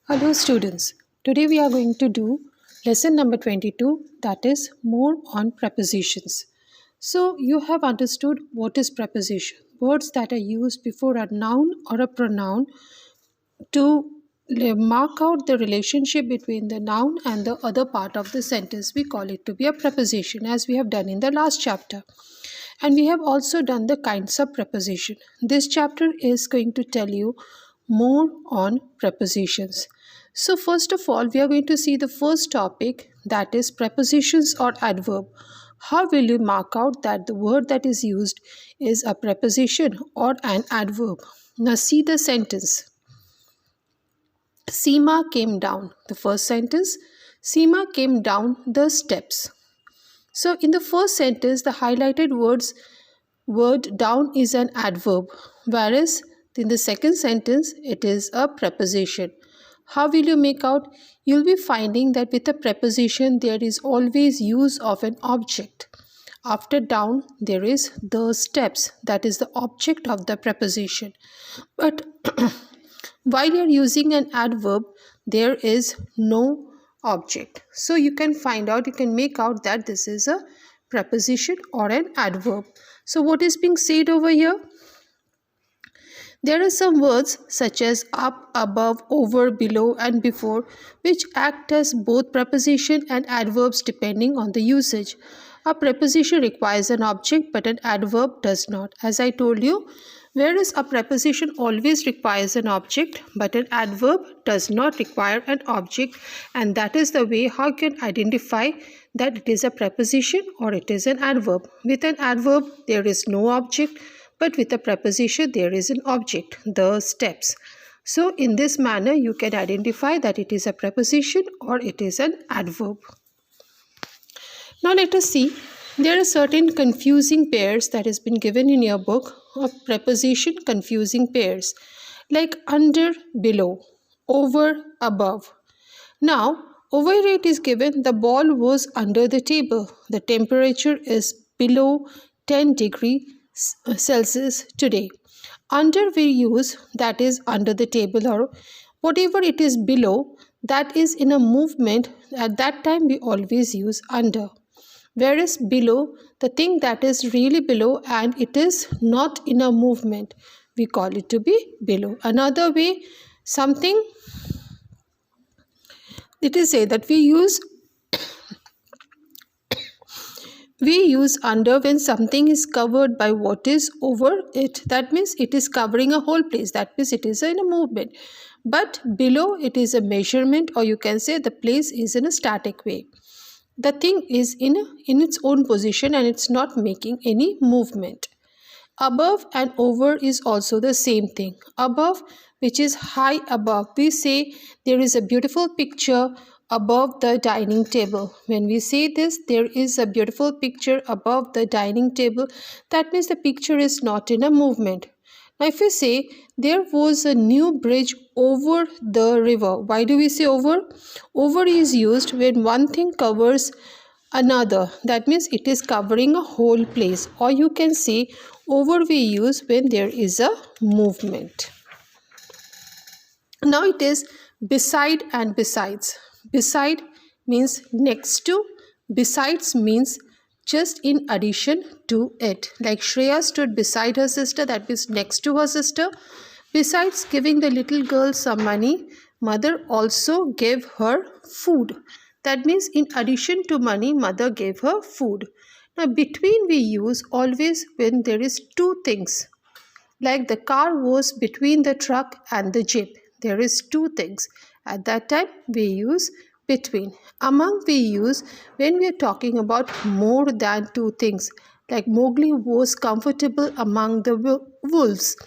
Hello students, today we are going to do lesson number 22, that is more on prepositions. So you have understood what is preposition, words that are used before a noun or a pronoun to mark out the relationship between the noun and the other part of the sentence. We call it to be a preposition as we have done in the last chapter. And we have also done the kinds of preposition. This chapter is going to tell you more on prepositions. So first of all, we are going to see the first topic, that is prepositions or adverb. How will you mark out that the word that is used is a preposition or an adverb? Now see the sentence. Seema came down. The first sentence, Seema came down the steps. So in the first sentence, the highlighted word down is an adverb, whereas in the second sentence, it is a preposition. How will you make out? You'll be finding that with a preposition, there is always use of an object. After down, there is the steps, that is the object of the preposition. But while you're using an adverb, there is no object. So you can make out that this is a preposition or an adverb. So what is being said over here? There are some words such as up, above, over, below and before which act as both preposition and adverbs depending on the usage. A preposition requires an object but an adverb does not. As I told you, whereas a preposition always requires an object but an adverb does not require an object, and that is the way how you can identify that it is a preposition or it is an adverb. With an adverb there is no object, but with a preposition there is an object, the steps. So in this manner you can identify that it is a preposition or it is an adverb. Now let us see, there are certain confusing pairs that has been given in your book of preposition confusing pairs, like under, below, over, above. Now over here it is given the ball was under the table, the temperature is below 10 degrees Celsius today. Under we use that is under the table, or whatever it is below that is in a movement, at that time we always use under. Whereas below, the thing that is really below and it is not in a movement, we call it to be below. Another way, something, it is said that we use under when something is covered by what is over it. That means it is covering a whole place. That means it is in a movement. But below it is a measurement, or you can say the place is in a static way. The thing is in its own position and it's not making any movement. Above and over is also the same thing. Above, which is high above, we say there is a beautiful picture above the dining table. When we say this, there is a beautiful picture above the dining table, that means the picture is not in a movement. Now if we say there was a new bridge over the river, why do we say over? Over is used when one thing covers another, that means it is covering a whole place, or you can say over we use when there is a movement. Now it is beside and besides. Beside means next to, besides means just in addition to it. Like Shreya stood beside her sister, that means next to her sister. Besides giving the little girl some money, mother also gave her food. That means in addition to money, mother gave her food. Now between we use always when there is two things. Like the car was between the truck and the jeep. There is two things. At that time we use between. Among we use when we are talking about more than two things. Like Mowgli was comfortable among the wolves.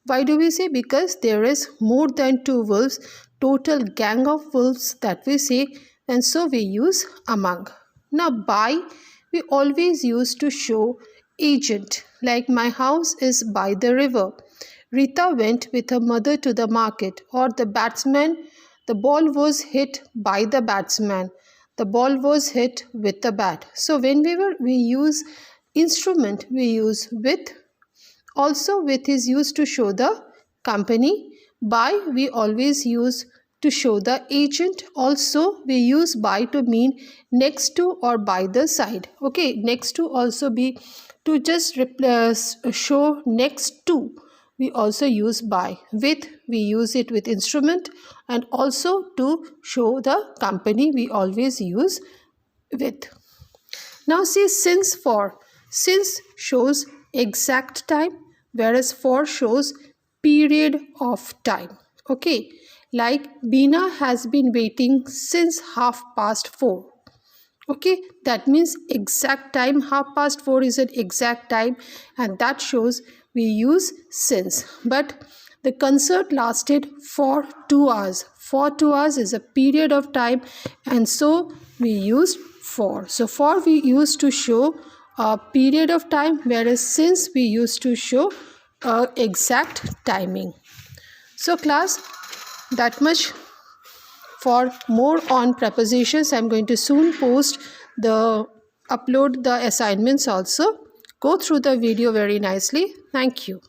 Why do we say? Because there is more than two wolves, total gang of wolves that we say, and so we use among. Now by we always use to show agent, like my house is by the river. Rita went with her mother to the market, or the ball was hit by the batsman. The ball was hit with the bat. So whenever we use instrument, we use with. Also with is used to show the company. By we always use to show the agent. Also we use by to mean next to or by the side. Okay, next to also be to just show next to. We also use by. With, we use it with instrument, and also to show the company we always use with. Now see since. For. Since shows exact time, whereas for shows period of time. Okay, like Beena has been waiting since 4:30. Okay, that means exact time. 4:30 is an exact time, and that shows we use since. But the concert lasted for 2 hours. For 2 hours is a period of time, and so we used for. So for we used to show a period of time, whereas since we used to show exact timing. So class, that much. For more on prepositions, I'm going to soon upload the assignments also. Go through the video very nicely. Thank you.